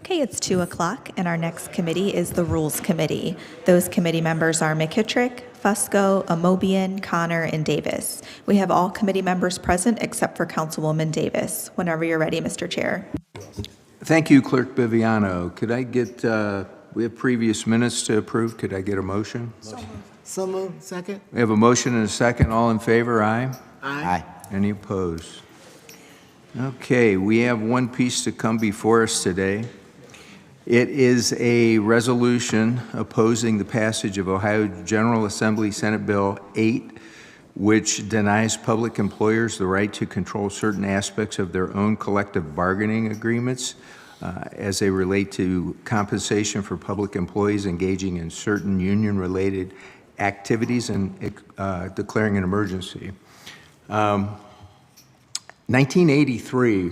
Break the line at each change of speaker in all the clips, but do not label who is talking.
Okay, it's 2 o'clock, and our next committee is the Rules Committee. Those committee members are McKittrick, Fusco, Amobian, Connor, and Davis. We have all committee members present except for Councilwoman Davis. Whenever you're ready, Mr. Chair.
Thank you, Clerk Biviano. Could I get, we have previous minutes to approve. Could I get a motion?
So moved. Second?
We have a motion and a second. All in favor, aye?
Aye.
Any opposed? Okay, we have one piece to come before us today. It is a resolution opposing the passage of Ohio General Assembly Senate Bill 8, which denies public employers the right to control certain aspects of their own collective bargaining agreements as they relate to compensation for public employees engaging in certain union-related activities and declaring an emergency. 1983,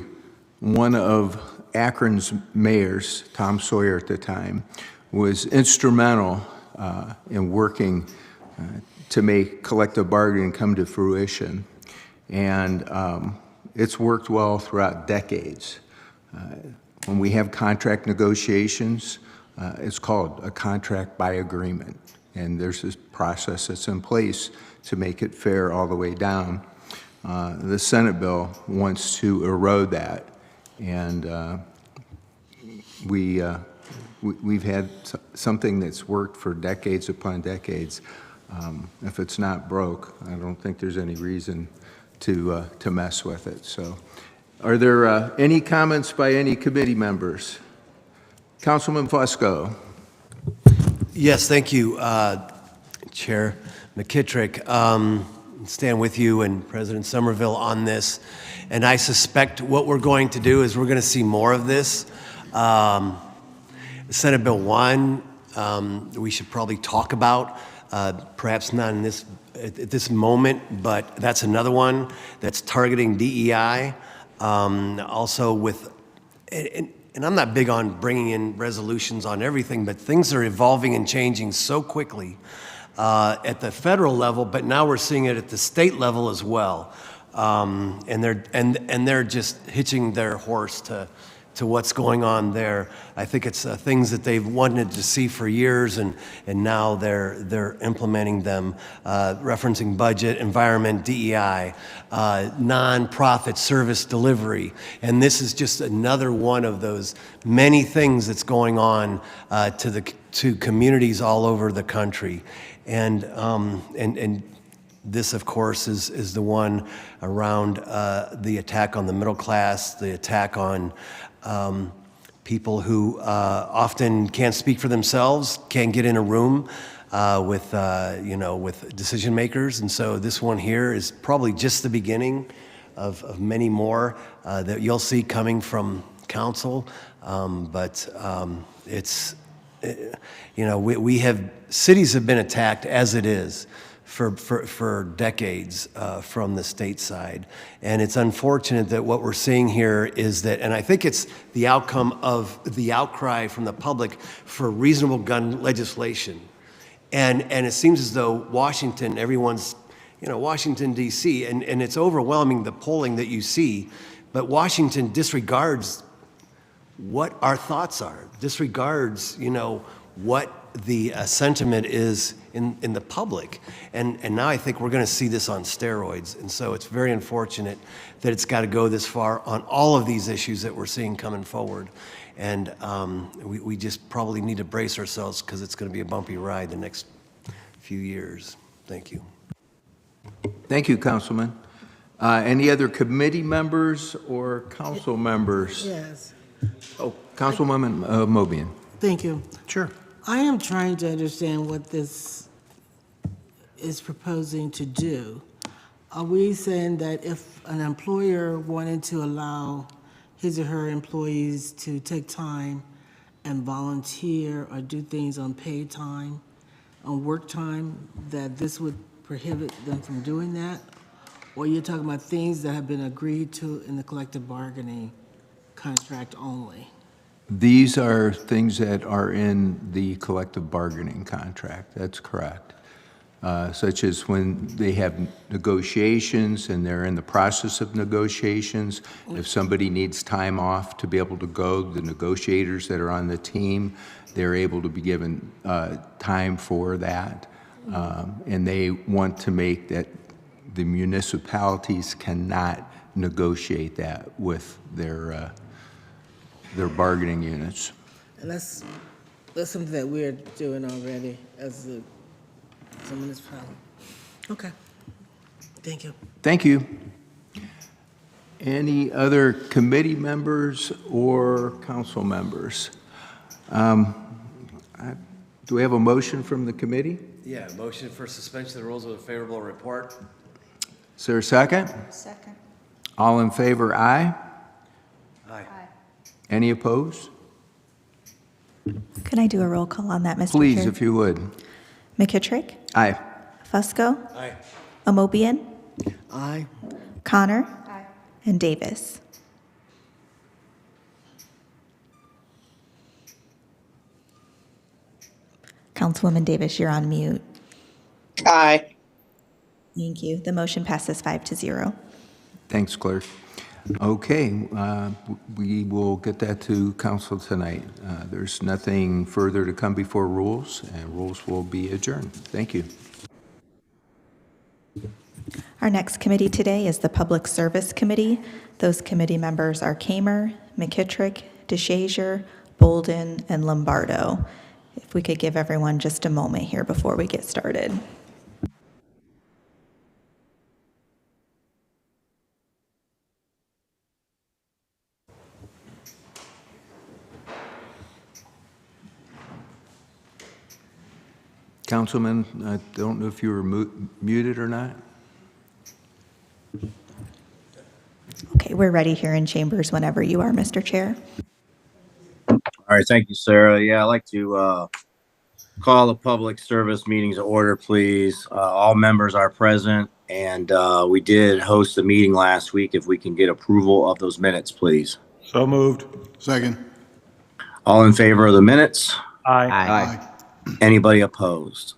one of Akron's mayors, Tom Sawyer at the time, was instrumental in working to make collective bargaining come to fruition. And it's worked well throughout decades. When we have contract negotiations, it's called a contract by agreement. And there's this process that's in place to make it fair all the way down. The Senate bill wants to erode that. And we've had something that's worked for decades upon decades. If it's not broke, I don't think there's any reason to mess with it. So, are there any comments by any committee members? Councilman Fusco.
Yes, thank you, Chair McKittrick. Stand with you and President Somerville on this. And I suspect what we're going to do is we're going to see more of this. Senate Bill 1, we should probably talk about, perhaps not in this at this moment, but that's another one that's targeting DEI. Also with, and I'm not big on bringing in resolutions on everything, but things are evolving and changing so quickly at the federal level, but now we're seeing it at the state level as well. And they're just hitching their horse to what's going on there. I think it's things that they've wanted to see for years, and now they're implementing them, referencing budget, environment, DEI, nonprofit service delivery. And this is just another one of those many things that's going on to communities all over the country. And this, of course, is the one around the attack on the middle class, the attack on people who often can't speak for themselves, can't get in a room with decision makers. And so this one here is probably just the beginning of many more that you'll see coming from council. Cities have been attacked as it is for decades from the state side. And it's unfortunate that what we're seeing here is that, and I think it's the outcome of the outcry from the public for reasonable gun legislation. And it seems as though Washington, everyone's, Washington, D.C., and it's overwhelming, the polling that you see, but Washington disregards what our thoughts are, disregards, what the sentiment is in the public. And now I think we're going to see this on steroids. And so it's very unfortunate that it's got to go this far on all of these issues that we're seeing coming forward. And we just probably need to brace ourselves because it's going to be a bumpy ride the next few years. Thank you.
Thank you, Councilman. Any other committee members or council members?
Yes.
Oh, Councilwoman Mobian.
Thank you.
Sure.
I am trying to understand what this is proposing to do. Are we saying that if an employer wanted to allow his or her employees to take time and volunteer or do things on paid time, on work time, that this would prohibit them from doing that? Or you're talking about things that have been agreed to in the collective bargaining contract only?
These are things that are in the collective bargaining contract. That's correct. such as when they have negotiations and they're in the process of negotiations. If somebody needs time off to be able to go, the negotiators that are on the team, they're able to be given time for that. And they want to make that the municipalities cannot negotiate that with their bargaining units.
And that's something that we're doing already as a municipality. Okay. Thank you.
Thank you. Any other committee members or council members? Do we have a motion from the committee?
Yeah, motion for suspension of the rules with a favorable report.
Is there a second?
Second.
All in favor, aye.
Aye.
Any opposed?
Can I do a roll call on that, Mr.
Please,
Chair?
if you would.
McKittrick,
Aye.
Fusco,
Aye.
Amobian,
Aye.
Connor, and Davis. Councilwoman Davis, you're on mute.
Aye.
Thank you. The motion passes 5-0.
Thanks, clerk. Okay, we will get that to council tonight. There's nothing further to come before rules, and rules will be adjourned. Thank you.
Our next committee today is the Public Service Committee. Those committee members are Kamer, McKittrick, DeShazier, Bolden, and Lombardo. If we could give everyone just a moment here before we get started.
Councilman, I don't know if you were muted or not.
Okay, we're ready here in chambers whenever you are, Mr. Chair.
All right, thank you, Sarah. Yeah, I'd like to call the public service meetings to order, please. All members are present, and we did host a meeting last week. If we can get approval of those minutes, please.
So moved.
Second.
All in favor of the minutes?
Aye.
Anybody opposed?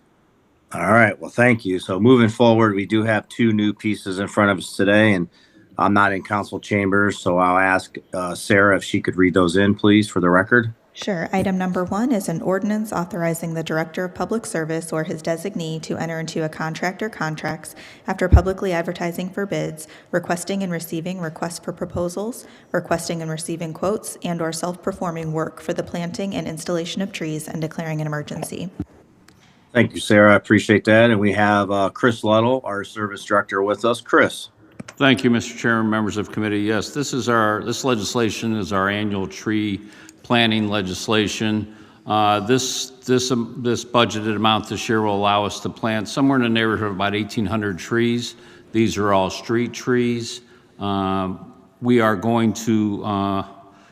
All right, well, thank you. So moving forward, we do have two new pieces in front of us today, and I'm not in council chambers, so I'll ask Sarah if she could read those in, please, for the record.
Sure. Item number 1 is an ordinance authorizing the Director of Public Service or his designee to enter into a contract or contracts after publicly advertising for bids, requesting and receiving requests for proposals, requesting and receiving quotes, and/or self-performing work for the planting and installation of trees and declaring an emergency.
Thank you, Sarah. I appreciate that. And we have Chris Luddle, our service director, with us. Chris.
Thank you, Mr. Chairman, members of committee. Yes, this legislation is our annual tree planting legislation. This budgeted amount this year will allow us to plant somewhere in the neighborhood of about 1,800 trees. These are all street trees. We are going to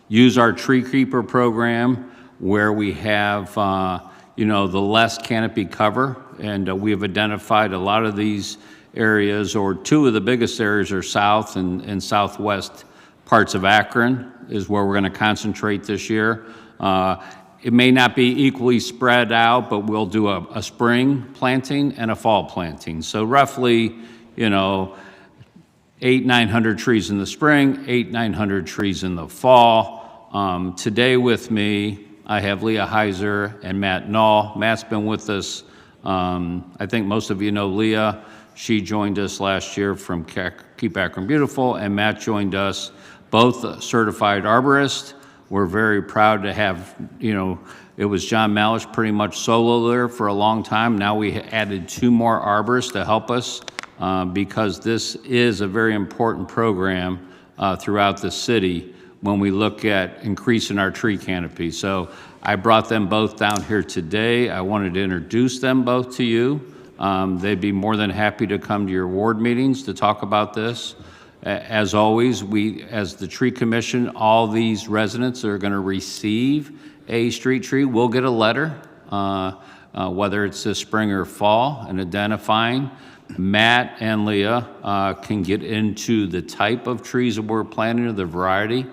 use our tree creeper program where we have the less canopy cover, and we have identified a lot of these areas, or two of the biggest areas are south and southwest parts of Akron is where we're going to concentrate this year. It may not be equally spread out, but we'll do a spring planting and a fall planting. So roughly, 800-900 trees in the spring, 800-900 trees in the fall. Today with me, I have Leah Heiser and Matt Null. Matt's been with us. I think most of you know Leah. She joined us last year from Keep Akron Beautiful, and Matt joined us, both certified arborists. We're very proud to have, it was John Malish pretty much solo there for a long time. Now we added 2 more arborists to help us because this is a very important program throughout the city when we look at increasing our tree canopy. So I brought them both down here today. I wanted to introduce them both to you. They'd be more than happy to come to your ward meetings to talk about this. As always, we, as the tree commission, all these residents are going to receive a street tree. We'll get a letter, whether it's this spring or fall, and identifying. Matt and Leah can get into the type of trees that we're planting, or the variety.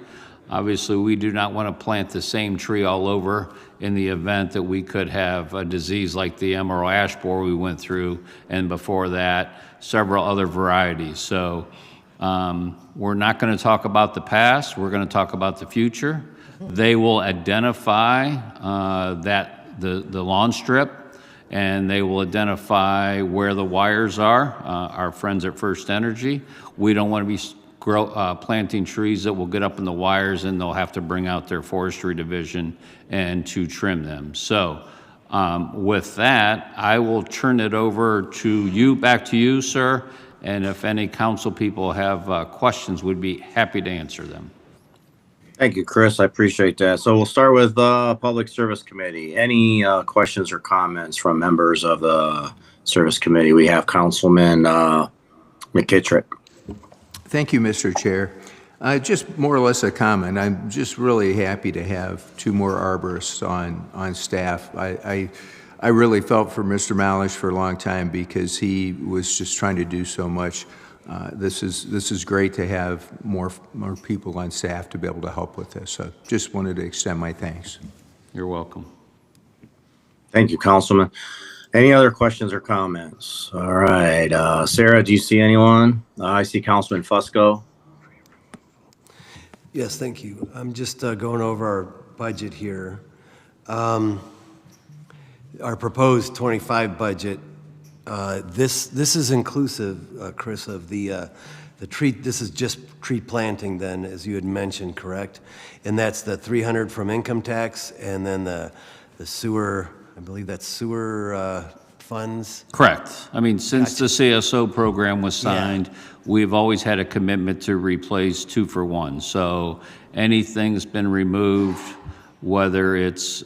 Obviously, we do not want to plant the same tree all over in the event that we could have a disease like the emerald ash borer we went through, and before that, several other varieties. So we're not going to talk about the past, we're going to talk about the future. They will identify the lawn strip, and they will identify where the wires are, our friends at First Energy. We don't want to be planting trees that will get up in the wires and they'll have to bring out their forestry division and to trim them. So with that, I will turn it over to you, back to you, sir. And if any council people have questions, we'd be happy to answer them.
Thank you, Chris. I appreciate that. So we'll start with Public Service Committee. Any questions or comments from members of the Service Committee? We have Councilman McKittrick.
Thank you, Mr. Chair. Just more or less a comment. I'm just really happy to have 2 more arborists on staff. I really felt for Mr. Malish for a long time because he was just trying to do so much. This is great to have more people on staff to be able to help with this. So just wanted to extend my thanks.
You're welcome.
Thank you, Councilman. Any other questions or comments? All right. Sarah, do you see anyone? I see Councilman Fusco.
Yes, thank you. I'm just going over our budget here. Our proposed 25 budget, this is inclusive, Chris, of the tree. This is just tree planting then, as you had mentioned, correct? And that's the 300 from income tax, and then the sewer, I believe that's sewer funds.
Correct. I mean, since the CSO program was signed, we've always had a commitment to replace 2 for 1. So anything's been removed, whether it's,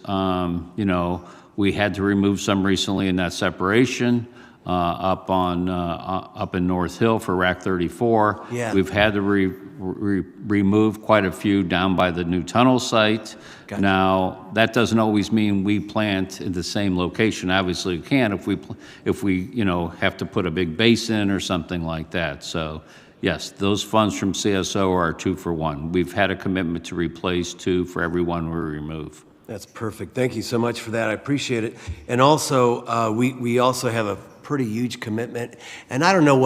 we had to remove some recently in that separation up in North Hill for Rack 34.
Yeah.
We've had to remove quite a few down by the new tunnel site.
Gotcha.
Now, that doesn't always mean we plant in the same location. Obviously, we can if we have to put a big basin or something like that. So, yes, those funds from CSO are 2 for 1. We've had a commitment to replace 2 for every one we remove.
That's perfect. Thank you so much for that. I appreciate it. And also, we also have a pretty huge commitment. And I don't know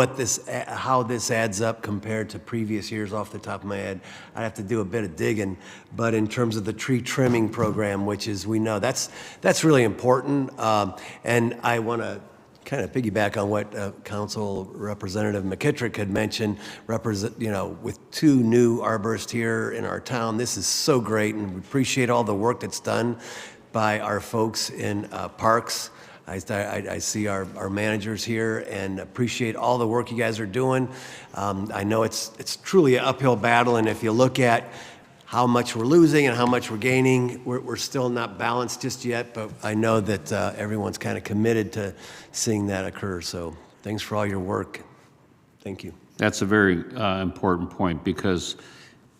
how this adds up compared to previous years off the top of my head. I'd have to do a bit of digging. But in terms of the tree trimming program, which is, we know, that's really important. And I want to kind of piggyback on what Council Representative McKittrick had mentioned, with 2 new arborists here in our town. This is so great, and we appreciate all the work that's done by our folks in parks. I see our managers here and appreciate all the work you guys are doing. I know it's truly an uphill battle, and if you look at how much we're losing and how much we're gaining, we're still not balanced just yet, but I know that everyone's kind of committed to seeing that occur. So thanks for all your work. Thank you.
That's a very important point, because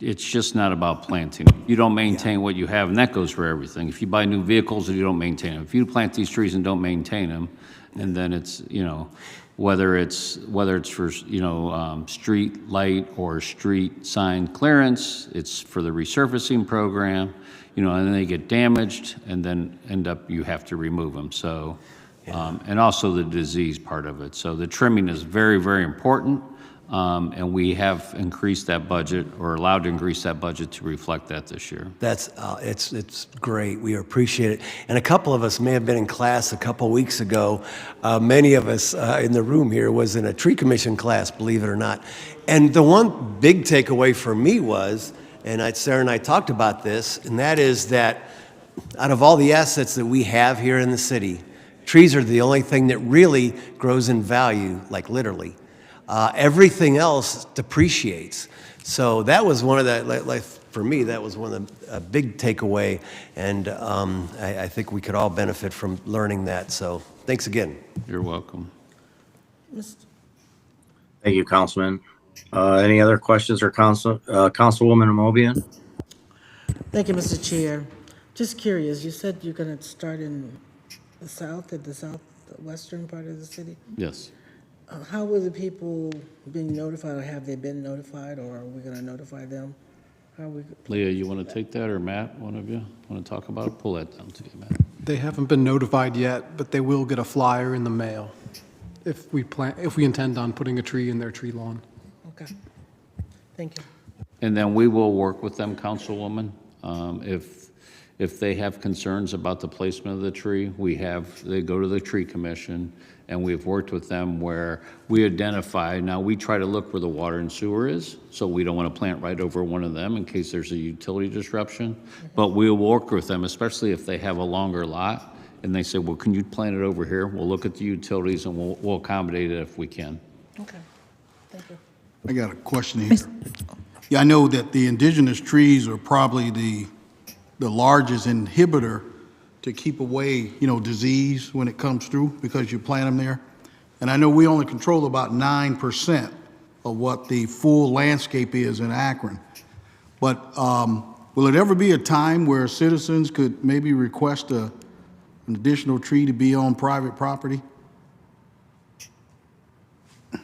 it's just not about planting. You don't maintain what you have, and that goes for everything. If you buy new vehicles and you don't maintain them, if you plant these trees and don't maintain them, and then it's, whether it's for, street light or street sign clearance, it's for the resurfacing program, and then they get damaged, and then you have to remove them. So, and also the disease part of it. So the trimming is very, very important. And we have increased that budget, or allowed to increase that budget to reflect that this year.
That's it's great. We appreciate it. And a couple of us may have been in class a couple weeks ago. Many of us in the room here was in a tree commission class, believe it or not. And the one big takeaway for me was, and Sarah and I talked about this, and that is that out of all the assets that we have here in the city, trees are the only thing that really grows in value, like literally. Everything else depreciates. So that was one of the, for me, that was one of the big takeaway, and I think we could all benefit from learning that. So thanks again.
You're welcome.
Thank you, Councilman. Any other questions or Councilwoman Amobian?
Thank you, Mr. Chair. Just curious, you said you're going to start in the southwestern part of the city?
Yes.
How will the people being notified, or have they been notified, or are we going to notify them?
Leah, you want to take that, or Matt, one of you want to talk about it? Pull that down to you, Matt.
They haven't been notified yet, but they will get a flyer in the mail if we intend on putting a tree in their tree lawn.
Okay. Thank you.
And then we will work with them, Councilwoman. If they have concerns about the placement of the tree, they go to the tree commission, and we've worked with them where we identify, now we try to look where the water and sewer is, so we don't want to plant right over one of them in case there's a utility disruption. But we'll work with them, especially if they have a longer lot, and they say, well, can you plant it over here? We'll look at the utilities and we'll accommodate it if we can.
Okay. Thank you.
I got a question here. Yeah, I know that the indigenous trees are probably the largest inhibitor to keep away, disease when it comes through because you plant them there. And I know we only control about 9% of what the full landscape is in Akron. But will it ever be a time where citizens could maybe request an additional tree to be on private property?
Do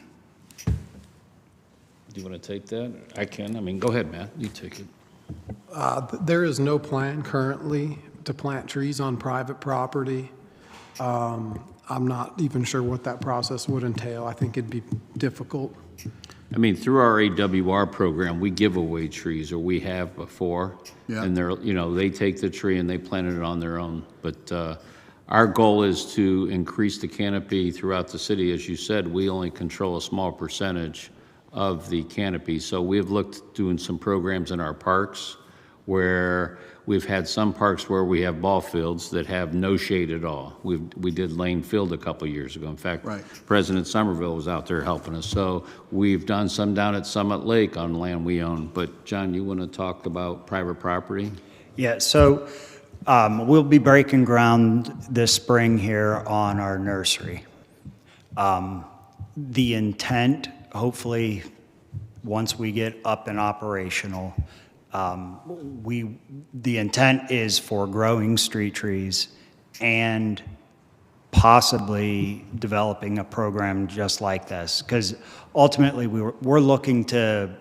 you want to take that? I can. Go ahead, Matt. You take it.
There is no plan currently to plant trees on private property. I'm not even sure what that process would entail. I think it'd be difficult.
Through our AWR program, we give away trees, or we have before.
Yeah.
And they take the tree and they plant it on their own. But our goal is to increase the canopy throughout the city. As you said, we only control a small percentage of the canopy. So we've looked doing some programs in our parks where we've had some parks where we have ball fields that have no shade at all. We did Lane Field a couple years ago. In fact,
Right.
President Somerville was out there helping us. So we've done some down at Summit Lake on land we own. But John, you want to talk about private property?
Yeah, so we'll be breaking ground this spring here on our nursery. The intent, hopefully, once we get up and operational, the intent is for growing street trees and possibly developing a program just like this, because ultimately we're looking to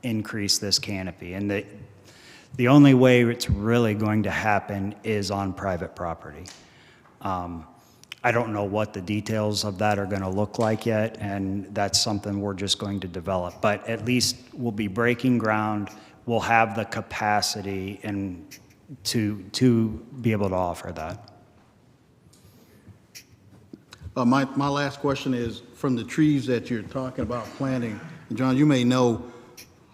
increase this canopy, and the only way it's really going to happen is on private property. I don't know what the details of that are going to look like yet, and that's something we're just going to develop. But at least we'll be breaking ground. We'll have the capacity and to be able to offer that.
My last question is, from the trees that you're talking about planting, John, you may know,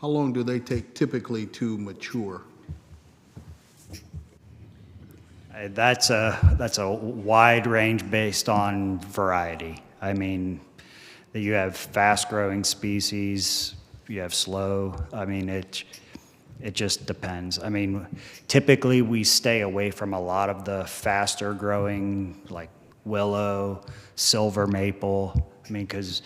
how long do they take typically to mature?
That's a wide range based on variety. You have fast-growing species, you have slow. It just depends. Typically we stay away from a lot of the faster-growing, like willow, silver maple. Because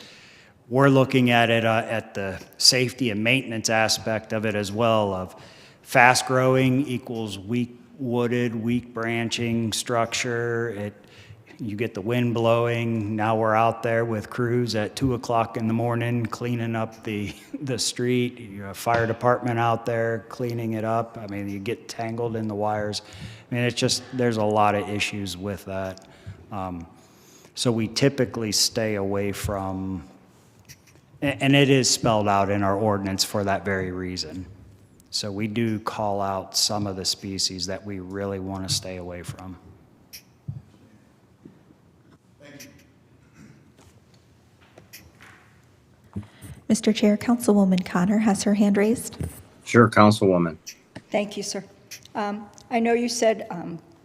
we're looking at it at the safety and maintenance aspect of it as well. Of fast-growing equals weak wooded, weak branching structure. You get the wind blowing. Now we're out there with crews at 2 o'clock in the morning cleaning up the street. You have fire department out there cleaning it up. You get tangled in the wires. There's a lot of issues with that. So we typically stay away from, and it is spelled out in our ordinance for that very reason. So we do call out some of the species that we really want to stay away from.
Mr. Chair, Councilwoman Connor has her hand raised.
Sure, Councilwoman.
Thank you, sir. I know you said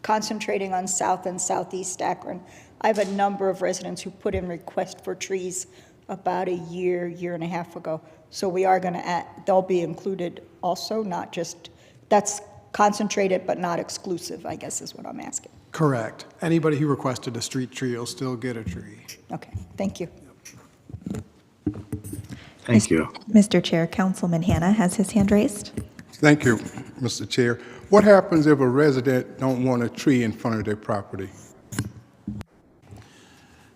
concentrating on South and Southeast Akron. I have a number of residents who put in requests for trees about a year and a half ago. So we are going to they'll be included also, not just, that's concentrated but not exclusive, I guess is what I'm asking.
Correct. Anybody who requested a street tree will still get a tree.
Okay, thank you.
Thank you.
Mr. Chair, Councilman Hanna has his hand raised.
Thank you, Mr. Chair. What happens if a resident don't want a tree in front of their property?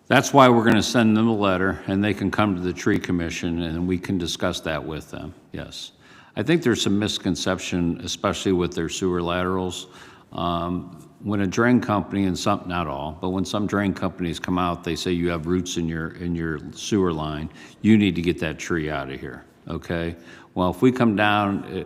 That's why we're going to send them a letter, and they can come to the tree commission, and we can discuss that with them, yes. I think there's some misconception, especially with their sewer laterals. When a drain company, and some, not all, but when some drain companies come out, they say you have roots in your sewer line, you need to get that tree out of here, okay? Well, if we come down,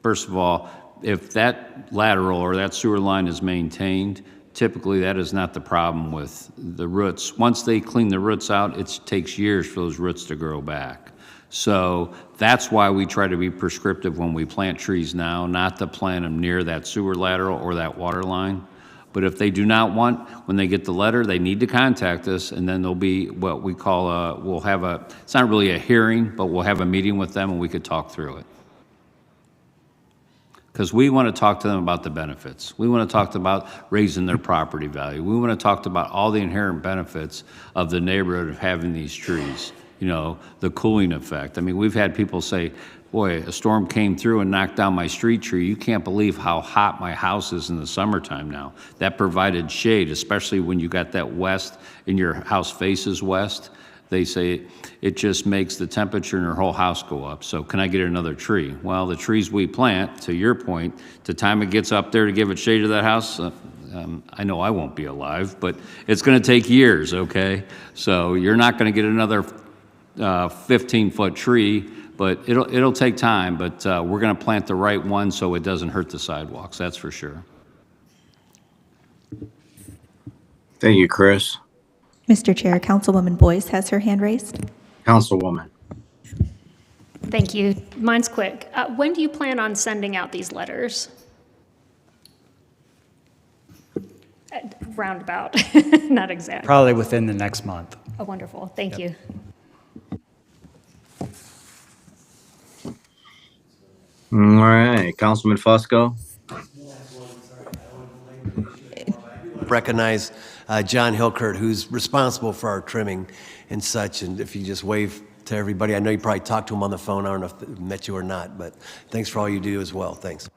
first of all, if that lateral or that sewer line is maintained, typically that is not the problem with the roots. Once they clean the roots out, it takes years for those roots to grow back. So that's why we try to be prescriptive when we plant trees now, not to plant them near that sewer lateral or that water line. But if they do not want, when they get the letter, they need to contact us, and then there'll be what we call we'll have a, it's not really a hearing, but we'll have a meeting with them and we could talk through it. Because we want to talk to them about the benefits. We want to talk about raising their property value. We want to talk about all the inherent benefits of the neighborhood of having these trees. You know, the cooling effect. I mean, we've had people say, boy, a storm came through and knocked down my street tree. You can't believe how hot my house is in the summertime now. That provided shade, especially when you got that west and your house faces west. They say it just makes the temperature in your whole house go up. So can I get another tree? Well, the trees we plant, to your point, the time it gets up there to give it shade to that house, I know I won't be alive, but it's going to take years, okay? So you're not going to get another 15-foot tree, but it'll take time, but we're going to plant the right one so it doesn't hurt the sidewalks, that's for sure.
Thank you, Chris.
Mr. Chair, Councilwoman Boyce has her hand raised.
Councilwoman.
Thank you. Mine's quick. When do you plan on sending out these letters? Roundabout, not exact.
Probably within the next month.
Oh, wonderful. Thank you.
All right, Councilman Fusco.
Recognize John Hilkert, who's responsible for our trimming and such. And if you just wave to everybody, I know you probably talked to him on the phone. I don't know if they met you or not, but thanks for all you do as well. Thanks.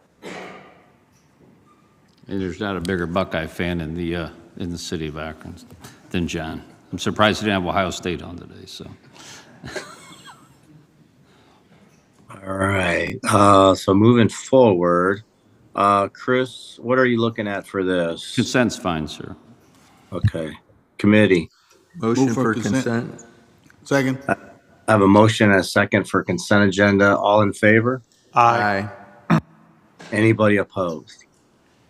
And there's not a bigger Buckeye fan in the city of Akron than John. I'm surprised he didn't have Ohio State on today, so.
All right, so moving forward, Chris, what are you looking at for this?
Consent's fine, sir.
Okay, committee.
Motion
Move
for
for
consent.
Second.
I have a motion and a second for consent agenda. All in favor?
Aye.
Anybody opposed?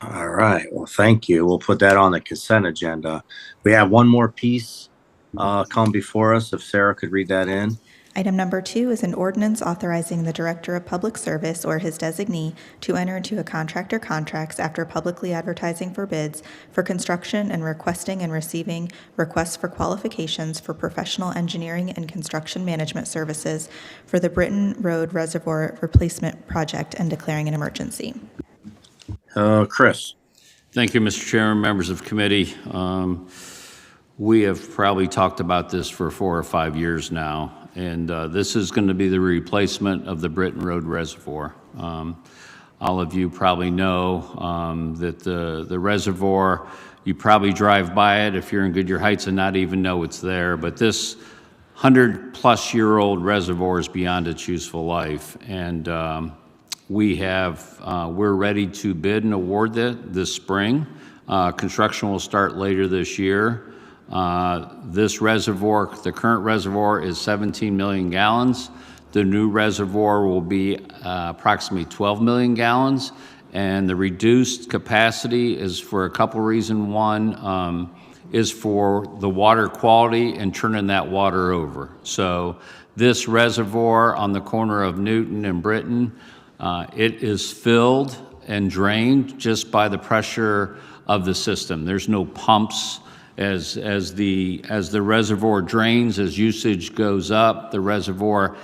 All right, well, thank you. We'll put that on the consent agenda. We have one more piece come before us. If Sarah could read that in.
Item number 2 is an ordinance authorizing the Director of Public Service or his designee to enter into a contractor contracts after publicly advertising for bids for construction and requesting and receiving requests for qualifications for professional engineering and construction management services for the Britton Road Reservoir Replacement Project and declaring an emergency.
Chris.
Thank you, Mr. Chairman, members of committee. We have probably talked about this for 4 or 5 years now, and this is going to be the replacement of the Britton Road Reservoir. All of you probably know that the reservoir, you probably drive by it if you're in Goodyear Heights and not even know it's there, but this 100-plus-year-old reservoir is beyond its useful life, and we're ready to bid and award this spring. Construction will start later this year. This reservoir, the current reservoir is 17 million gallons. The new reservoir will be approximately 12 million gallons, and the reduced capacity is for a couple reasons. One is for the water quality and turning that water over. So this reservoir on the corner of Newton and Britton, it is filled and drained just by the pressure of the system. There's no pumps. As the reservoir drains, as usage goes up, the reservoir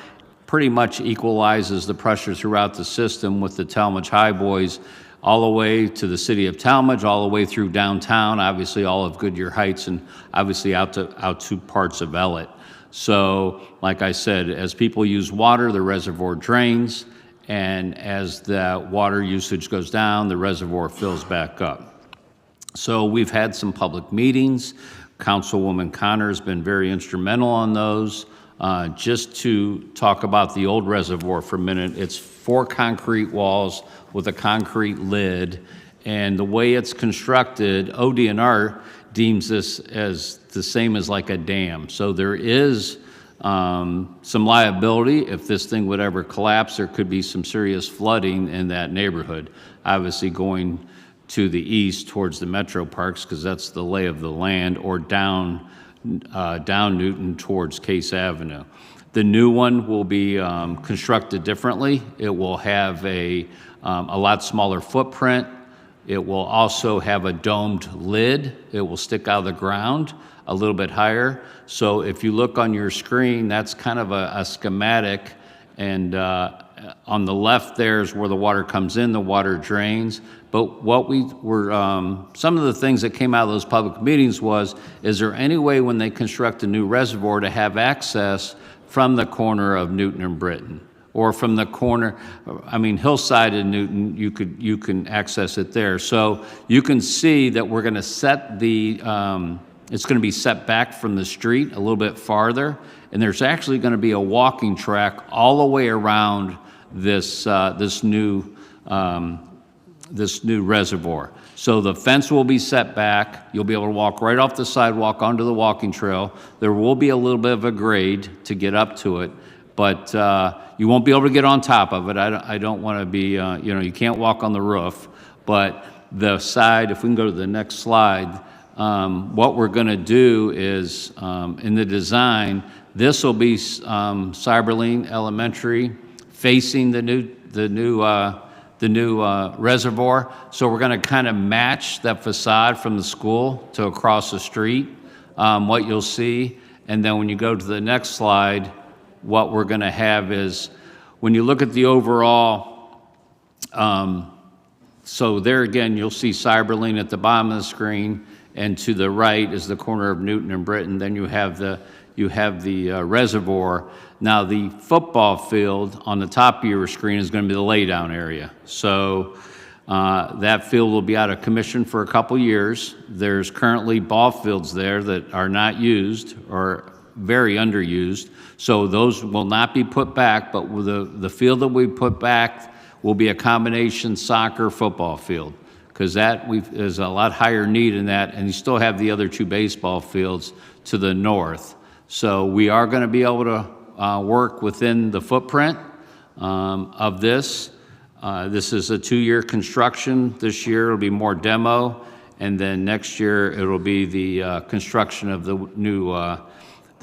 pretty much equalizes the pressure throughout the system with the Talmadge High Boys all the way to the city of Talmadge, all the way through downtown, obviously all of Goodyear Heights, and obviously out to parts of Ellet. So, like I said, as people use water, the reservoir drains, and as the water usage goes down, the reservoir fills back up. So we've had some public meetings. Councilwoman Connor has been very instrumental on those. Just to talk about the old reservoir for a minute, it's 4 concrete walls with a concrete lid, and the way it's constructed, ODNR deems this as the same as like a dam. So there is some liability. If this thing would ever collapse, there could be some serious flooding in that neighborhood. Obviously going to the east towards the metro parks, because that's the lay of the land, or down Newton towards Case Avenue. The new one will be constructed differently. It will have a lot smaller footprint. It will also have a domed lid. It will stick out of the ground a little bit higher. So if you look on your screen, that's kind of a schematic, and on the left there is where the water comes in, the water drains. But what we were, some of the things that came out of those public meetings was, is there any way when they construct a new reservoir to have access from the corner of Newton and Britton? Or from the corner, I mean, Hillside and Newton, you can access it there. So you can see that we're gonna set the, it's gonna be set back from the street a little bit farther, and there's actually gonna be a walking track all the way around this new reservoir. So the fence will be set back. You'll be able to walk right off the sidewalk onto the walking trail. There will be a little bit of a grade to get up to it, but you won't be able to get on top of it. I don't want to be, you can't walk on the roof, but the side, if we can go to the next slide, what we're going to do is, in the design, this will be Cyberlane Elementary facing the new reservoir. So we're going to kind of match that facade from the school to across the street, what you'll see. And then when you go to the next slide, what we're going to have is, when you look at the overall, so there again, you'll see Cyberlane at the bottom of the screen, and to the right is the corner of Newton and Britton. Then you have the reservoir. Now the football field on the top of your screen is going to be the laydown area. So that field will be out of commission for a couple years. There's currently ball fields there that are not used or very underused. So those will not be put back, but the field that we put back will be a combination soccer football field, because there's a lot higher need in that, and you still have the other 2 baseball fields to the north. So we are going to be able to work within the footprint of this. This is a 2-year construction. This year it'll be more demo, and then next year it'll be the construction of the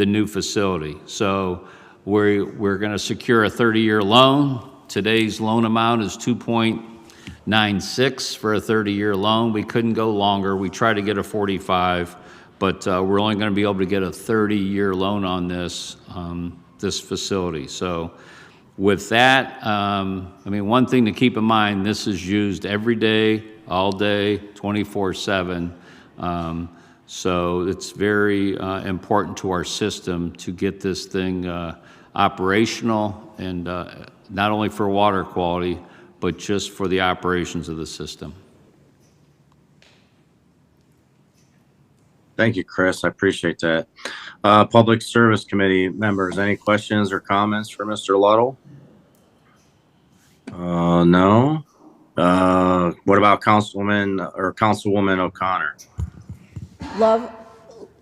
new facility. So we're going to secure a 30-year loan. Today's loan amount is 2.96 for a 30-year loan. We couldn't go longer. We tried to get a 45, but we're only going to be able to get a 30-year loan on this facility. So with that, one thing to keep in mind, this is used every day, all day, 24/7. So it's very important to our system to get this thing operational, and not only for water quality, but just for the operations of the system.
Thank you, Chris. I appreciate that. Public Service Committee members, any questions or comments for Mr. Luddle? No. What about Councilwoman O'Connor?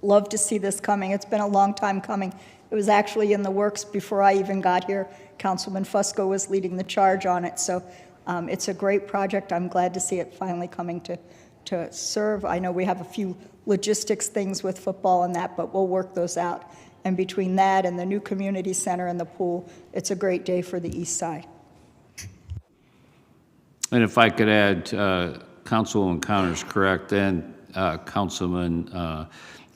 Love to see this coming. It's been a long time coming. It was actually in the works before I even got here. Councilman Fusco was leading the charge on it, so it's a great project. I'm glad to see it finally coming to serve. I know we have a few logistics things with football and that, but we'll work those out. And between that and the new community center and the pool, it's a great day for the east side.
And if I could add, Councilwoman Connor's correct, and Councilman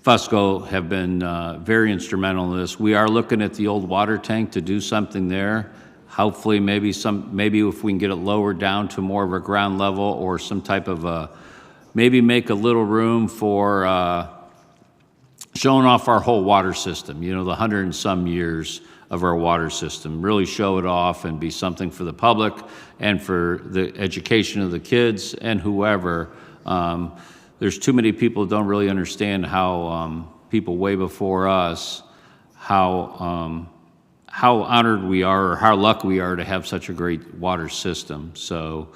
Fusco have been very instrumental in this. We are looking at the old water tank to do something there. Hopefully, maybe if we can get it lowered down to more of a ground level, or some type of maybe make a little room for showing off our whole water system. The 100 and some years of our water system. Really show it off and be something for the public and for the education of the kids and whoever. There's too many people who don't really understand how people way before us, how honored we are or how lucky we are to have such a great water system. So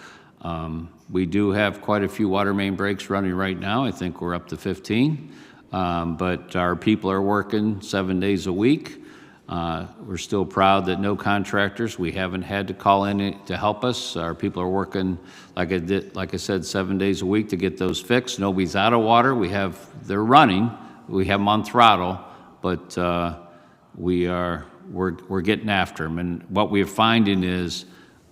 we do have quite a few water main breaks running right now. I think we're up to 15. But our people are working 7 days a week. We're still proud that no contractors, we haven't had to call in to help us. Our people are working, like I said, 7 days a week to get those fixed. Nobody's out of water. They're running. We have them on throttle, but we're getting after them. And what we're finding is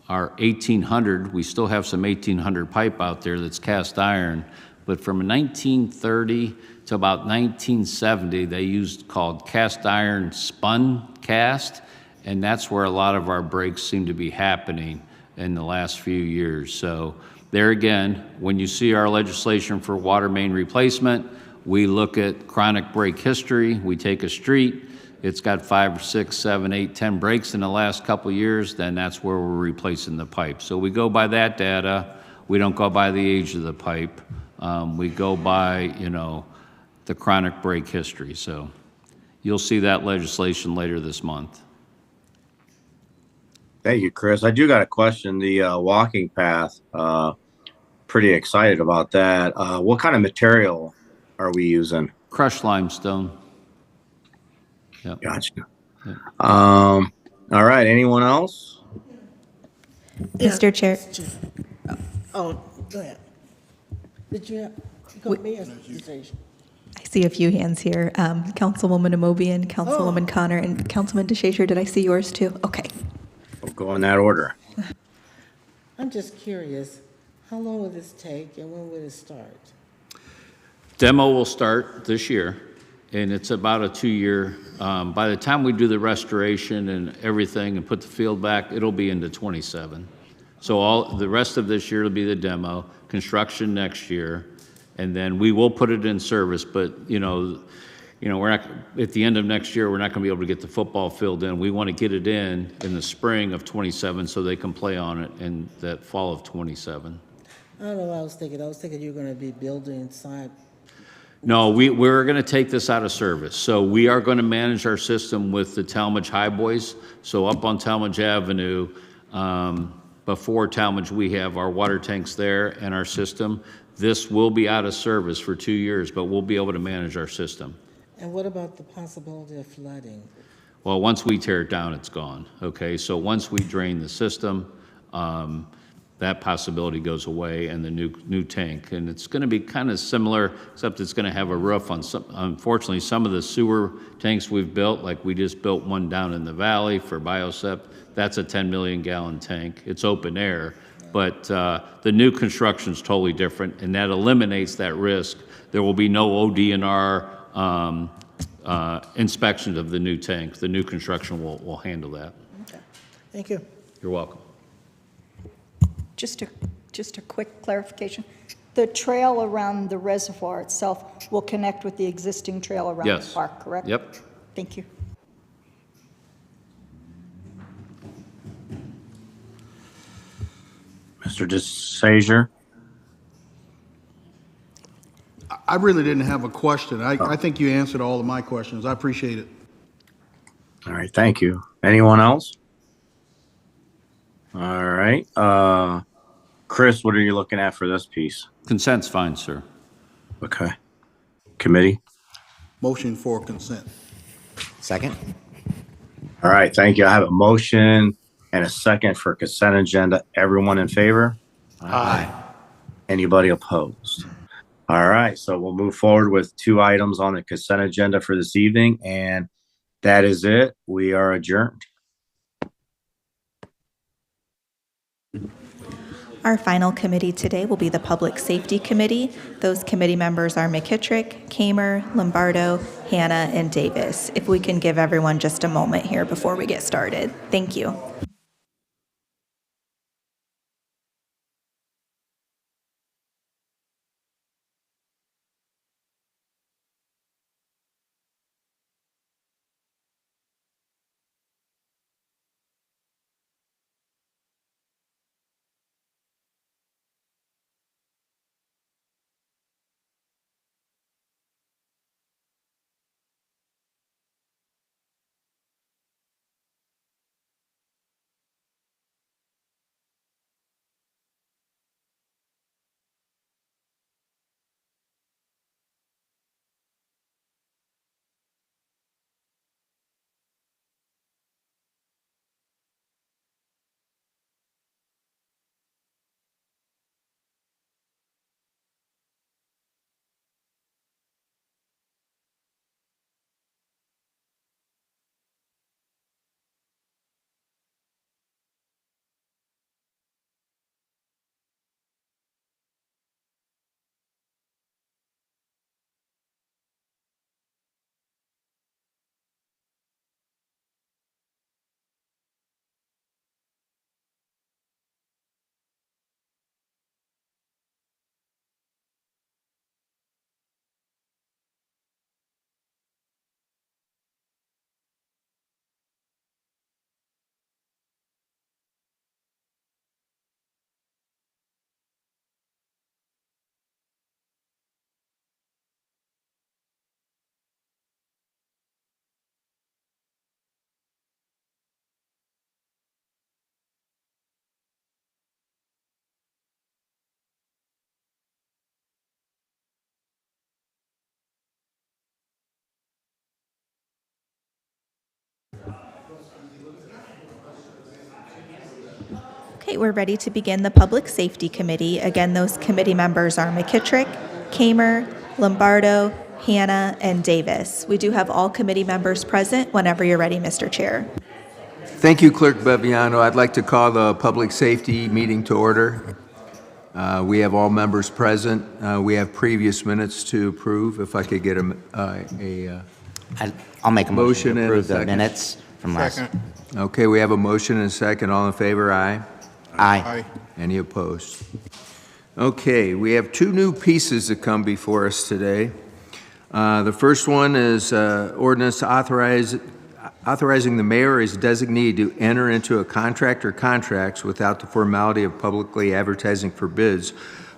our 1800, we still have some 1800 pipe out there that's cast iron, but from 1930 to about 1970, they used called cast iron spun cast, and that's where a lot of our breaks seem to be happening in the last few years. So there again, when you see our legislation for water main replacement, we look at chronic break history. We take a street, it's got 5, 6, 7, 8, 10 breaks in the last couple of years, then that's where we're replacing the pipe. So we go by that data. We don't go by the age of the pipe. We go by, the chronic break history. So you'll see that legislation later this month.
Thank you, Chris. I do got a question. The walking path, pretty excited about that. What kind of material are we using?
Crushed limestone. Yep.
Gotcha. All right. Anyone else?
Mr. Chair.
Oh, go ahead. Did you have, go me as decision?
I see a few hands here. Councilwoman Amobian, Councilwoman Connor, and Councilman DeShazer. Did I see yours too? Okay.
We'll go in that order.
I'm just curious, how long will this take and when will it start?
Demo will start this year, and it's about a 2-year. By the time we do the restoration and everything and put the field back, it'll be into 27. So all the rest of this year will be the demo, construction next year, and then we will put it in service. But we're not at the end of next year. We're not going to be able to get the football field in. We want to get it in the spring of 27 so they can play on it in that fall of 27.
I don't know what I was thinking. I was thinking you were going to be building inside.
No, we're going to take this out of service. So we are going to manage our system with the Talmadge High Boys. So up on Talmadge Avenue, before Talmadge, we have our water tanks there and our system. This will be out of service for 2 years, but we'll be able to manage our system.
And what about the possibility of flooding?
Well, once we tear it down, it's gone. Okay, so once we drain the system, that possibility goes away, and the new tank, and it's going to be kind of similar, except it's going to have a roof on some. Unfortunately, some of the sewer tanks we've built, like we just built one down in the valley for Biosep, that's a 10 million gallon tank. It's open air, but the new construction is totally different, and that eliminates that risk. There will be no OD&R inspection of the new tank. The new construction will handle that.
Okay, thank you.
You're welcome.
Just a quick clarification. The trail around the reservoir itself will connect with the existing trail around the
Yes.
park, correct?
Yep.
Thank you.
Mr. DeSazier?
I really didn't have a question. I think you answered all of my questions. I appreciate it.
All right. Thank you. Anyone else? All right. Chris, what are you looking at for this piece?
Consent's fine, sir.
Okay. Committee?
Motion for consent.
Second?
All right. Thank you. I have a motion and a second for consent agenda. Everyone in favor?
Aye.
Anybody opposed? All right. So we'll move forward with 2 items on the consent agenda for this evening, and that is it. We are adjourned.
Our final committee today will be the Public Safety Committee. Those committee members are McKittrick, Kamer, Lombardo, Hannah, and Davis. If we can give everyone just a moment here before we get started. Thank you. Okay, we're ready to begin the Public Safety Committee. Again, those committee members are McKittrick, Kamer, Lombardo, Hannah, and Davis. We do have all committee members present whenever you're ready, Mr. Chair.
Thank you, Clerk Beviano. I'd like to call the Public Safety meeting to order. We have all members present. We have previous minutes to approve. If I could get
I'll make a motion
Motion
to
and a
approve the
second.
minutes from last.
Second.
Okay, we have a motion and a second. All in favor, aye.
Aye.
Aye.
Any opposed? Okay, we have two new pieces that come before us today. The first one is ordinance authorizing the mayor as designee to enter into a contract or contracts without the formality of publicly advertising for bids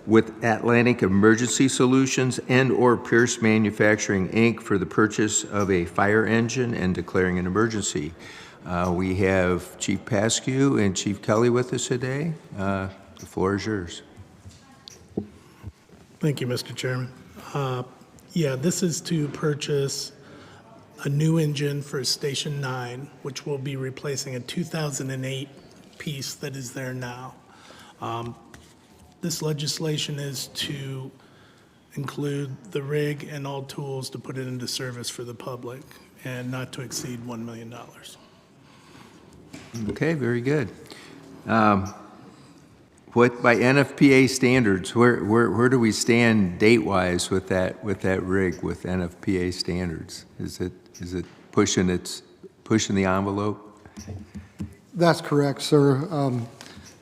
with Atlantic Emergency Solutions and/or Pierce Manufacturing, Inc. for the purchase of a fire engine and declaring an emergency. We have Chief Pascu and Chief Kelly with us today. The floor is yours.
Thank you, Mr. Chairman. Yeah, this is to purchase a new engine for Station 9, which will be replacing a 2008 piece that is there now. This legislation is to include the rig and all tools to put it into service for the public and not to exceed $1 million.
Okay, very good. What by NFPA standards? Where do we stand date-wise with that rig with NFPA standards? Is it pushing the envelope?
That's correct, sir.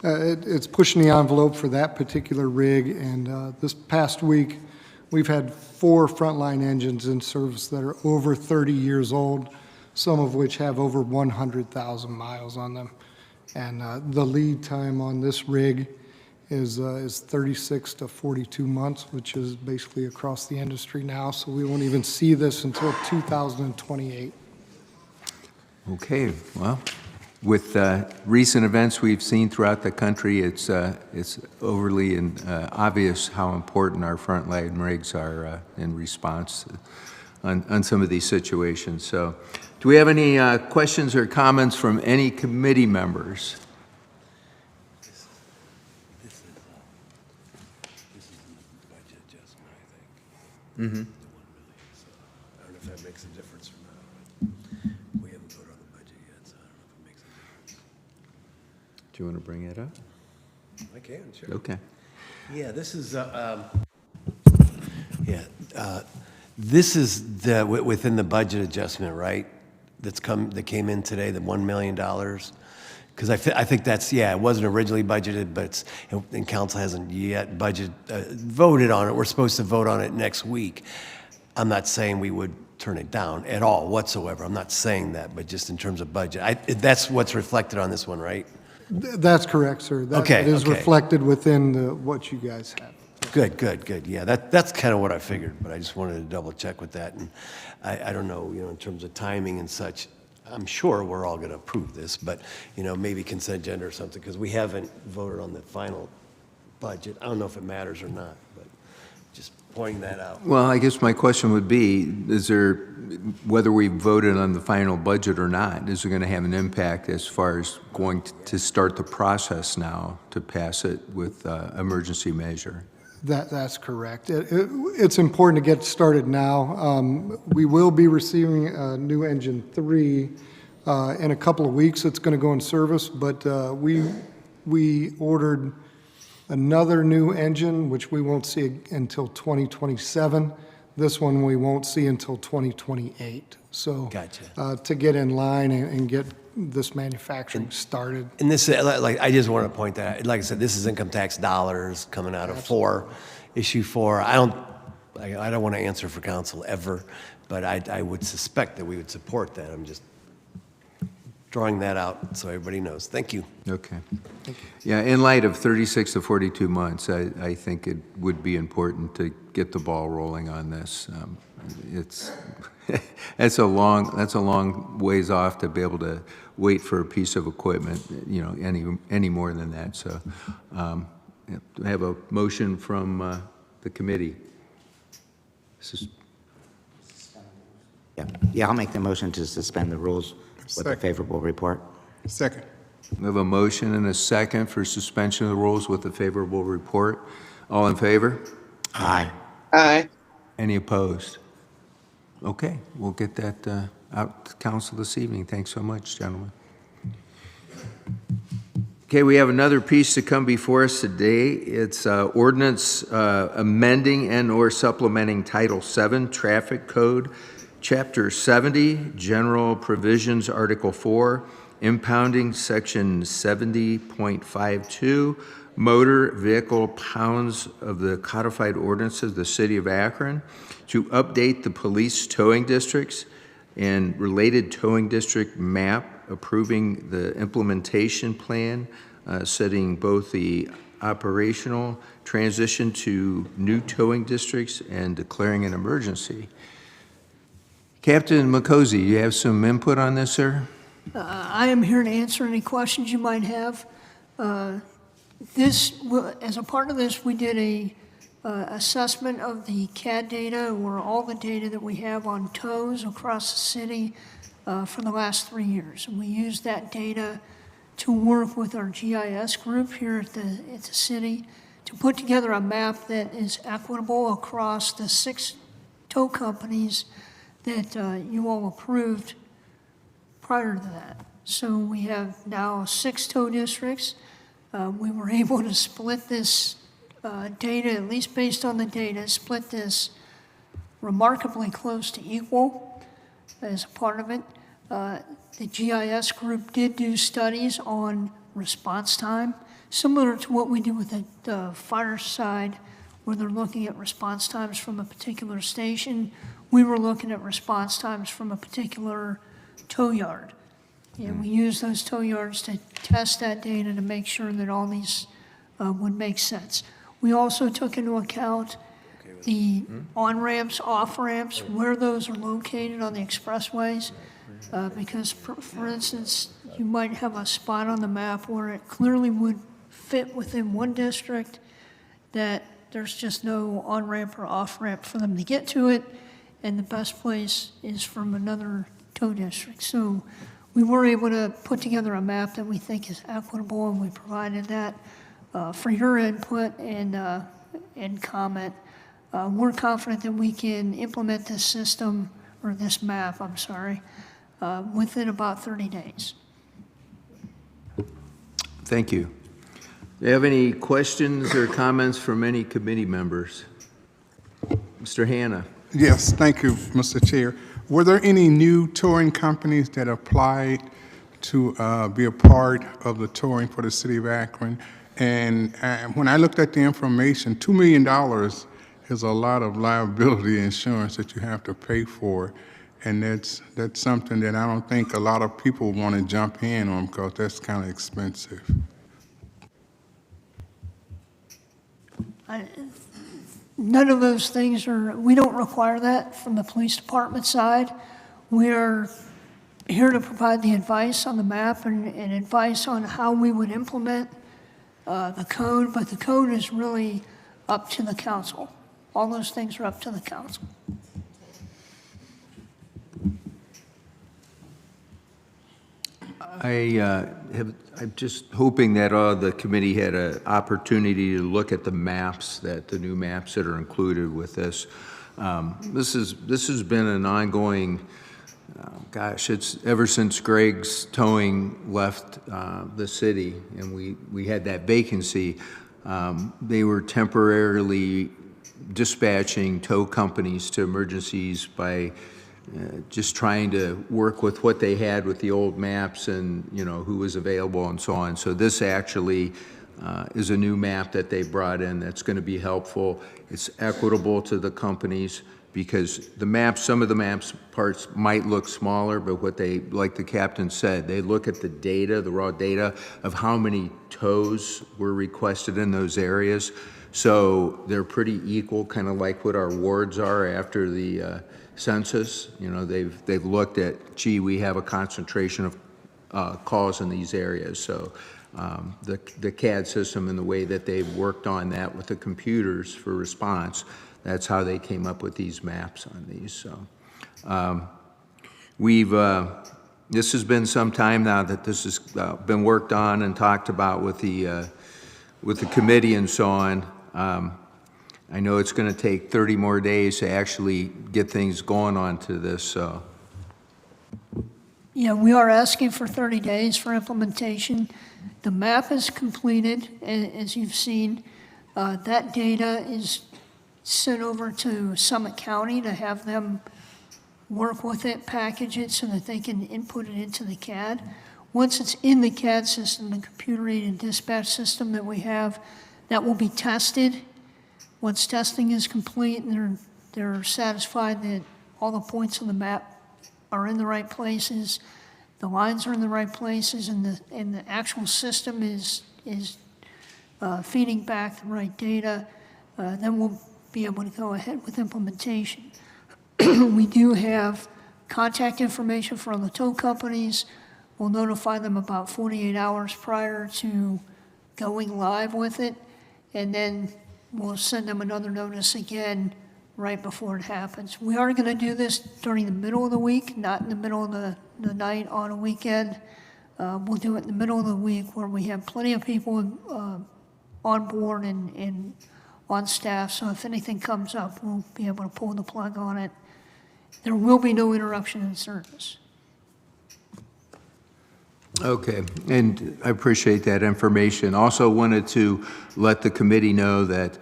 It's pushing the envelope for that particular rig, and this past week, we've had 4 frontline engines in service that are over 30 years old, some of which have over 100,000 miles on them. And the lead time on this rig is 36 to 42 months, which is basically across the industry now, so we won't even see this until 2028.
Okay, well, with recent events we've seen throughout the country, it's overly obvious how important our frontline rigs are in response on some of these situations. So, do we have any questions or comments from any committee members?
Mm-hmm. I don't know if that makes a difference or not, but we haven't voted on the budget yet, so I don't know if it makes a difference.
Do you want to bring it up?
I can, sure.
Okay.
Yeah, this is, this is the, within the budget adjustment, right? That came in today, the $1 million. Because I think that's, it wasn't originally budgeted, but it's, and council hasn't yet voted on it. We're supposed to vote on it next week. I'm not saying we would turn it down at all whatsoever. I'm not saying that, but just in terms of budget. That's what's reflected on this one, right?
That's correct, sir. That is reflected within what you guys have.
Good. Yeah, that's kind of what I figured, but I just wanted to double check with that. And I don't know, in terms of timing and such, I'm sure we're all going to approve this, but, maybe consent agenda or something, because we haven't voted on the final budget. I don't know if it matters or not, but just pointing that out.
Well, I guess my question would be, whether we voted on the final budget or not, is it going to have an impact as far as going to start the process now to pass it with emergency measure?
That's correct. It's important to get started now. We will be receiving a new engine 3 in a couple of weeks. It's going to go in service, but we ordered another new engine, which we won't see until 2027. This one we won't see until 2028. So
Gotcha.
To get in line and get this manufacturing started.
And this, I just want to point that out. Like I said, this is income tax dollars coming out of issue 4. I don't want to answer for council ever, but I would suspect that we would support that. I'm just drawing that out so everybody knows. Thank you.
Okay. Yeah, in light of 36 to 42 months, I think it would be important to get the ball rolling on this. That's a long ways off to be able to wait for a piece of equipment, any more than that. So, I have a motion from the committee.
Yeah, I'll make the motion to suspend the rules with a
Second.
favorable report.
Second.
We have a motion and a second for suspension of the rules with a favorable report. All in favor?
Aye.
Aye.
Any opposed? Okay, we'll get that out to council this evening. Thanks so much, gentlemen. Okay, we have another piece to come before us today. It's ordinance amending and/or supplementing Title VII Traffic Code, Chapter 70, General Provisions, Article 4, impounding, Section 70.52, motor vehicle pounds of the codified ordinances of the City of Akron, to update the police towing districts and related towing district map, approving the implementation plan, setting both the operational transition to new towing districts and declaring an emergency. Captain Makosi, you have some input on this, sir?
I am here to answer any questions you might have. As a part of this, we did a assessment of the CAD data, or all the data that we have on tows across the city for the last 3 years. And we used that data to work with our GIS group here at the city to put together a map that is equitable across the 6 tow companies that you all approved prior to that. So we have now 6 tow districts. We were able to split this data, at least based on the data, split this remarkably close to equal as a part of it. The GIS group did do studies on response time, similar to what we did with the fire side, where they're looking at response times from a particular station. We were looking at response times from a particular tow yard. And we used those tow yards to test that data to make sure that all these would make sense. We also took into account the on-ramps, off-ramps, where those are located on the expressways. Because, for instance, you might have a spot on the map where it clearly would fit within one district, that there's just no on-ramp or off-ramp for them to get to it, and the best place is from another tow district. So we were able to put together a map that we think is equitable, and we provided that for your input and comment. We're confident that we can implement this system, or this map, I'm sorry, within about 30 days.
Thank you. Do you have any questions or comments from any committee members? Mr. Hanna.
Yes, thank you, Mr. Chair. Were there any new touring companies that applied to be a part of the touring for the City of Akron? And when I looked at the information, $2 million is a lot of liability insurance that you have to pay for. And that's something that I don't think a lot of people want to jump in on, because that's kind of expensive.
None of those things we don't require that from the police department side. We're here to provide the advice on the map and advice on how we would implement the code, but the code is really up to the council. All those things are up to the council.
I'm just hoping that the committee had an opportunity to look at the maps, the new maps that are included with this. This has been an ongoing, it's ever since Greg's Towing left the city and we had that vacancy. They were temporarily dispatching tow companies to emergencies by just trying to work with what they had with the old maps and, who was available and so on. So this actually is a new map that they brought in that's going to be helpful. It's equitable to the companies because some of the maps parts might look smaller, but what like the captain said, they look at the data, the raw data of how many tows were requested in those areas. So they're pretty equal, kind of like what our wards are after the census. They've looked at, we have a concentration of calls in these areas. So the CAD system and the way that they've worked on that with the computers for response, that's how they came up with these maps on these. So we've This has been some time now that this has been worked on and talked about with the committee and so on. I know it's going to take 30 more days to actually get things going on to this, so.
Yeah, we are asking for 30 days for implementation. The map is completed, as you've seen. That data is sent over to Summit County to have them work with it, package it so that they can input it into the CAD. Once it's in the CAD system, the computer-aided dispatch system that we have, that will be tested. Once testing is complete and they're satisfied that all the points on the map are in the right places, the lines are in the right places, and the actual system is feeding back the right data, then we'll be able to go ahead with implementation. We do have contact information for the tow companies. We'll notify them about 48 hours prior to going live with it, and then we'll send them another notice again right before it happens. We are going to do this during the middle of the week, not in the middle of the night on a weekend. We'll do it in the middle of the week where we have plenty of people on board and on staff, so if anything comes up, we'll be able to pull the plug on it. There will be no interruption in service.
Okay, and I appreciate that information. Also wanted to let the committee know that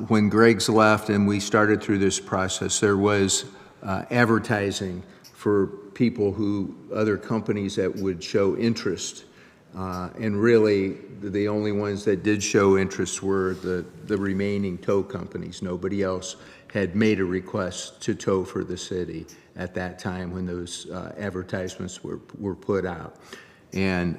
when Greg's left and we started through this process, there was advertising for people other companies that would show interest. And really, the only ones that did show interest were the remaining tow companies. Nobody else had made a request to tow for the city at that time when those advertisements were put out. And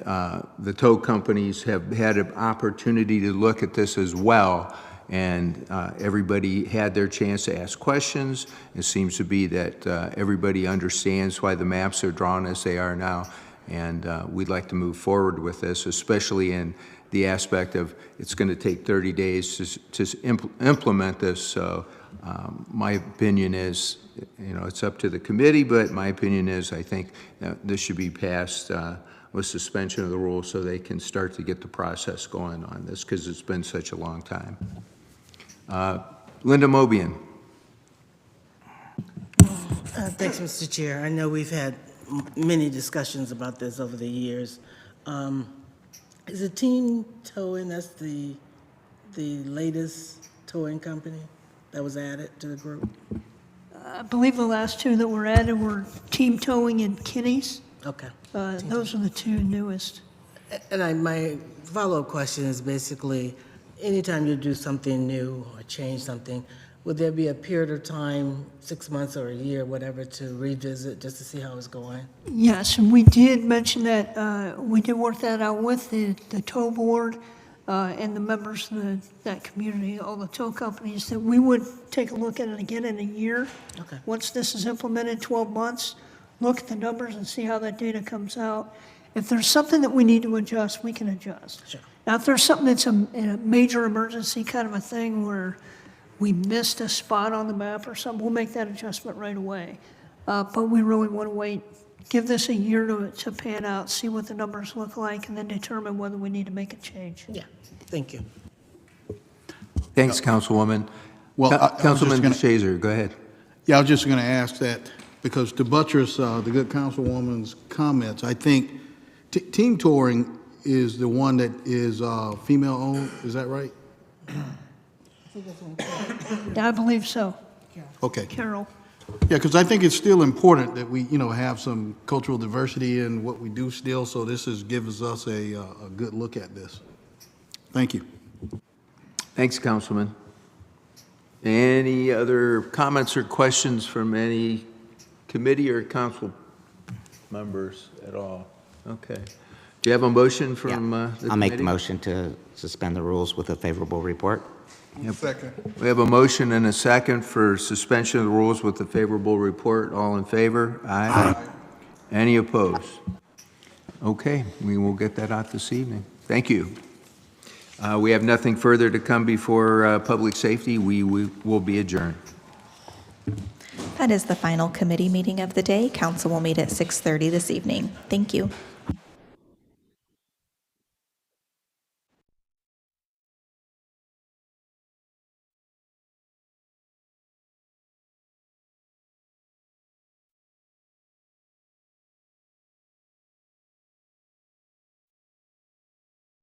the tow companies have had an opportunity to look at this as well, and everybody had their chance to ask questions. It seems to be that everybody understands why the maps are drawn as they are now, and we'd like to move forward with this, especially in the aspect of it's going to take 30 days to implement this. So my opinion is, it's up to the committee, but my opinion is I think that this should be passed with suspension of the rules so they can start to get the process going on this, because it's been such a long time. Linda Mobian.
Thanks, Mr. Chair. I know we've had many discussions about this over the years. Is it Team Towing, that's the latest towing company that was added to the group?
I believe the last two that were added were Team Towing and Kinney's.
Okay.
Those are the two newest.
And my follow-up question is basically, anytime you do something new or change something, would there be a period of time, 6 months or a year, whatever, to revisit just to see how it's going?
Yes, and we did mention that, we did work that out with the tow board and the members of that community, all the tow companies, that we would take a look at it again in a year.
Okay.
Once this is implemented, 12 months, look at the numbers and see how that data comes out. If there's something that we need to adjust, we can adjust.
Sure.
Now, if there's something that's a major emergency kind of a thing where we missed a spot on the map or something, we'll make that adjustment right away. But we really want to wait, give this a year to pan out, see what the numbers look like, and then determine whether we need to make a change.
Yeah, thank you.
Thanks, Councilwoman.
Well,
Councilman DeShazer, go ahead.
Yeah, I was just going to ask that, because to buttress the good Councilwoman's comments, I think Team Touring is the one that is female-owned, is that right?
Yeah, I believe so.
Okay.
Carol.
Yeah, because I think it's still important that we, have some cultural diversity in what we do still, so this gives us a good look at this. Thank you.
Thanks, Councilman. Any other comments or questions from any committee or council members at all? Okay. Do you have a motion from the committee?
I'll make the motion to suspend the rules with a favorable report.
Yep.
Second.
We have a motion and a second for suspension of the rules with a favorable report. All in favor? Aye. Aye. Any opposed? Okay, we will get that out this evening. Thank you. We have nothing further to come before public safety. We will be adjourned.
That is the final committee meeting of the day. Council will meet at 6:30 this evening. Thank you.